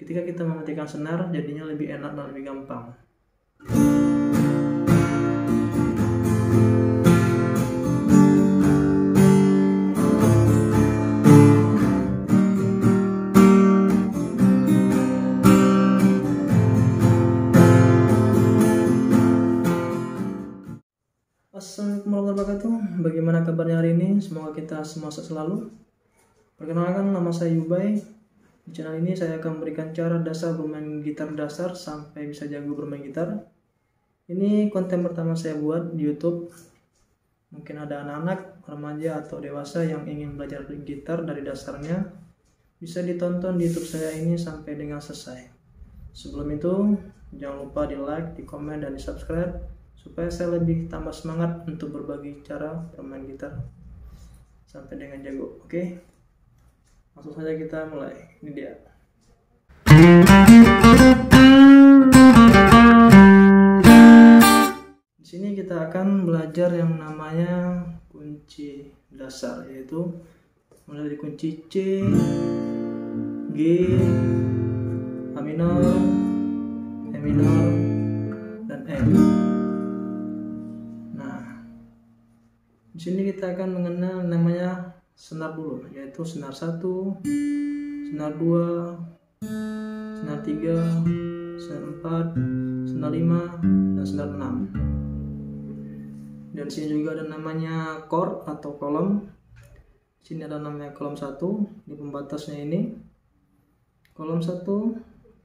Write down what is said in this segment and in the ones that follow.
Ketika kita mematikan senar, jadinya lebih enak dan lebih gampang. Assalamualaikum warahmatullahi wabarakatuh. Bagaimana kabarnya hari ini? Semoga kita semua sehat selalu. Perkenalkan, nama saya Yubay. Di channel ini saya akan memberikan cara dasar bermain gitar dasar sampai bisa jago bermain gitar. Ini konten pertama saya buat di YouTube. Mungkin ada anak-anak, remaja atau dewasa yang ingin belajar gitar dari dasarnya, bisa ditonton di YouTube saya ini sampai dengan selesai. Sebelum itu, jangan lupa di like, di komen, dan di subscribe supaya saya lebih tambah semangat untuk berbagi cara bermain gitar sampai dengan jago. Oke, langsung saja kita mulai. Ini dia. Di sini kita akan belajar yang namanya kunci dasar, yaitu mulai dari kunci C, G, A minor, E minor, dan F. Di sini kita akan mengenal namanya senar dulu, yaitu senar 1, senar 2, senar 3, senar 4, senar 5, dan senar 6. Dan sini juga ada namanya chord atau kolom. Sini ada namanya kolom 1 di pembatasnya ini. Kolom 1,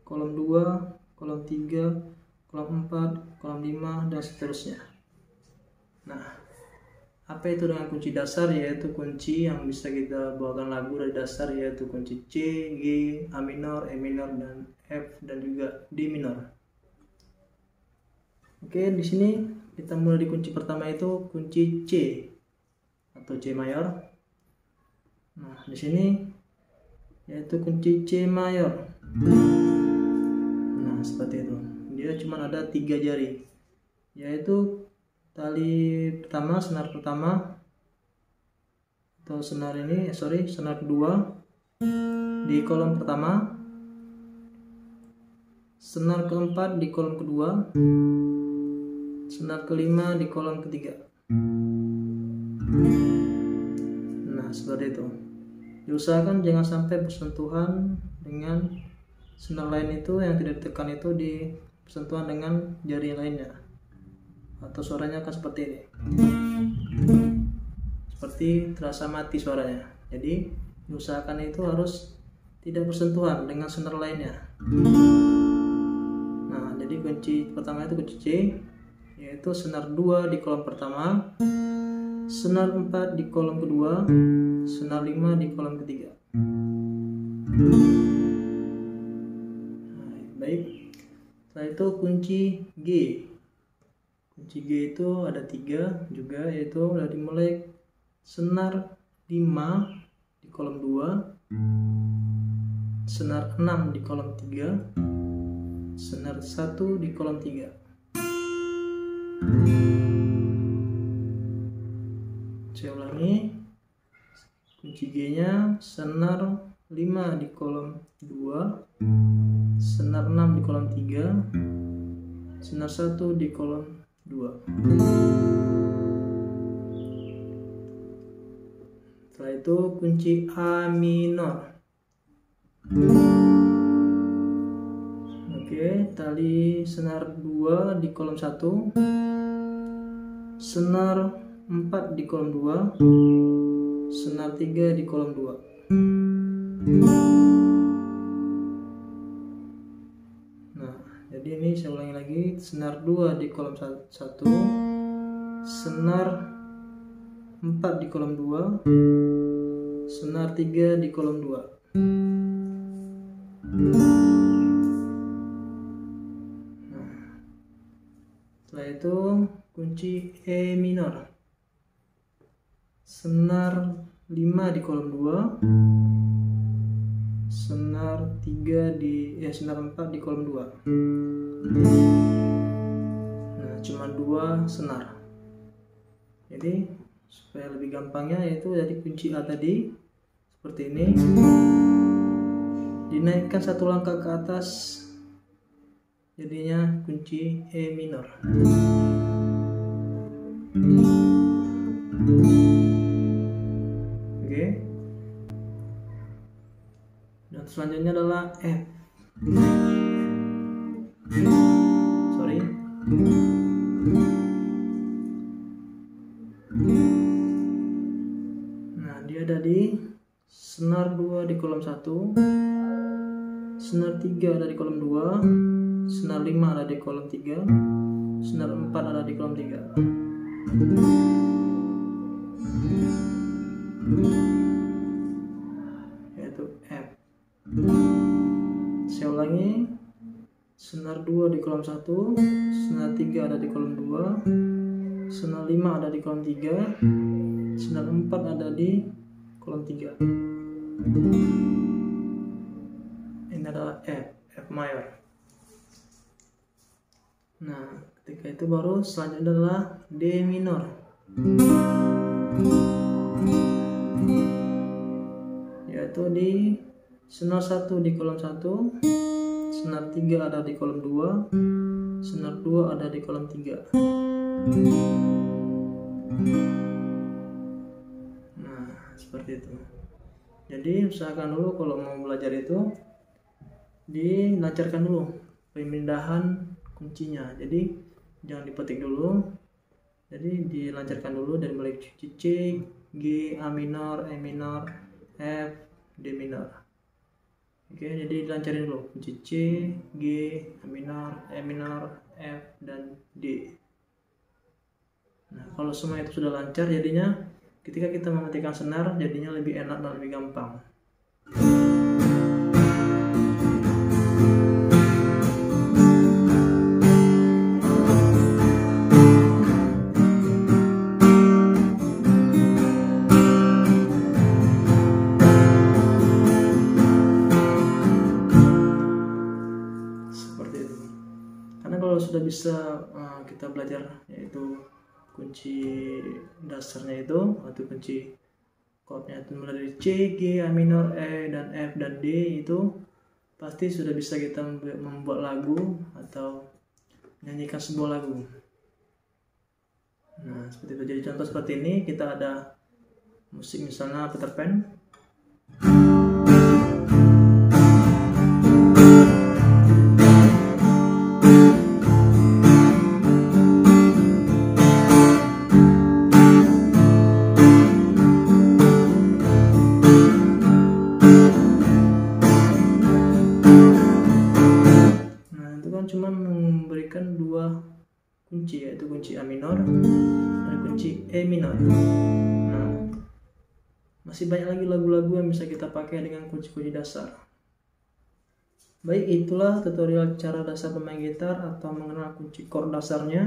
kolom 2, kolom 3, kolom 4, kolom 5, dan seterusnya. Nah, apa itu dengan kunci dasar? Yaitu kunci yang bisa kita bawakan lagu dari dasar, yaitu kunci C, G, A minor, E minor, dan F, dan juga D minor. Oke, di sini kita mulai di kunci pertama, itu kunci C atau C mayor. Nah, di sini yaitu kunci C mayor. Nah, seperti itu. Dia cuma ada 3 jari, yaitu tali pertama, senar pertama atau senar ini, senar kedua di kolom pertama, senar keempat di kolom kedua, senar kelima di kolom ketiga. Nah, seperti itu. Diusahakan jangan sampai bersentuhan dengan senar lain itu, yang tidak ditekan itu di bersentuhan dengan jari lainnya, atau suaranya akan seperti ini, seperti terasa mati suaranya. Jadi diusahakan itu harus tidak bersentuhan dengan senar lainnya. Nah, jadi kunci pertama itu kunci C, yaitu senar 2 di kolom pertama, senar 4 di kolom kedua, senar 5 di kolom ketiga. Nah, baik. Setelah itu kunci G. Kunci G itu ada 3 juga, yaitu dari mulai senar 5 di kolom 2, senar 6 di kolom 3, senar 1 di kolom 3. Saya ulangi, kunci G nya senar 5 di kolom 2, senar 6 di kolom 3, senar 1 di kolom 2. Setelah itu kunci A minor. Oke, tali senar 2 di kolom 1, senar 4 di kolom 2, senar 3 di kolom 2. Jadi ini saya ulangi lagi, senar 2 di kolom 1, senar 4 di kolom 2, senar 3 di kolom 2. Nah, setelah itu kunci E minor, senar 5 di kolom 2, senar 4 di kolom 2. Nah, cuma 2 senar. Jadi supaya lebih gampangnya, yaitu dari kunci A tadi seperti ini, dinaikkan satu langkah ke atas, jadinya kunci E minor. Oke. Dan selanjutnya adalah F. Sorry. Nah, dia ada di senar 2 di kolom 1, senar 3 ada di kolom 2, senar 5 ada di kolom 3, senar 4 ada di kolom 3. Yaitu F. Saya ulangi, senar 2 di kolom 1, senar 3 ada di kolom 2, senar 5 ada di kolom 3, senar 4 ada di kolom 3. Ini adalah F mayor. Nah, ketika itu baru selanjutnya adalah D minor. Yaitu di senar 1 di kolom 1, senar 3 ada di kolom 2, senar 2 ada di kolom 3. Nah, seperti itu. Jadi usahakan dulu kalau mau belajar itu dilancarkan dulu pemindahan kuncinya. Jadi jangan dipetik dulu. Jadi dilancarkan dulu dari mulai C, G, A minor, E minor, F, D minor. Oke, jadi dilancarin dulu kunci C, G, A minor, E minor, F, dan D. Nah, kalau semua itu sudah lancar, jadinya ketika kita mematikan senar jadinya lebih enak dan lebih gampang. Seperti itu. Karena kalau sudah bisa kita belajar yaitu kunci dasarnya itu atau kunci chordnya itu mulai dari C, G, A minor, E, dan F, dan D, itu pasti sudah bisa kita membuat lagu atau menyanyikan sebuah lagu. Nah, seperti itu. Jadi contoh seperti ini, kita ada musik misalnya Peter Pan. Cuma memberikan dua kunci, yaitu kunci A minor dan kunci E minor. Nah, masih banyak lagi lagu-lagu yang bisa kita pakai dengan kunci-kunci dasar. Baik, itulah tutorial cara dasar bermain gitar atau mengenal kunci chord dasarnya.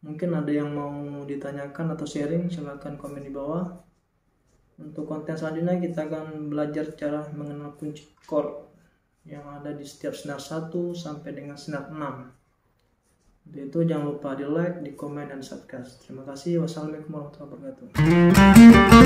Mungkin ada yang mau ditanyakan atau sharing, silahkan komen di bawah. Untuk konten selanjutnya kita akan belajar cara mengenal kunci chord yang ada di setiap senar 1 sampai dengan senar 6. Untuk itu jangan lupa di like, di komen, dan subscribe. Terima kasih. Wassalamualaikum warahmatullahi wabarakatuh.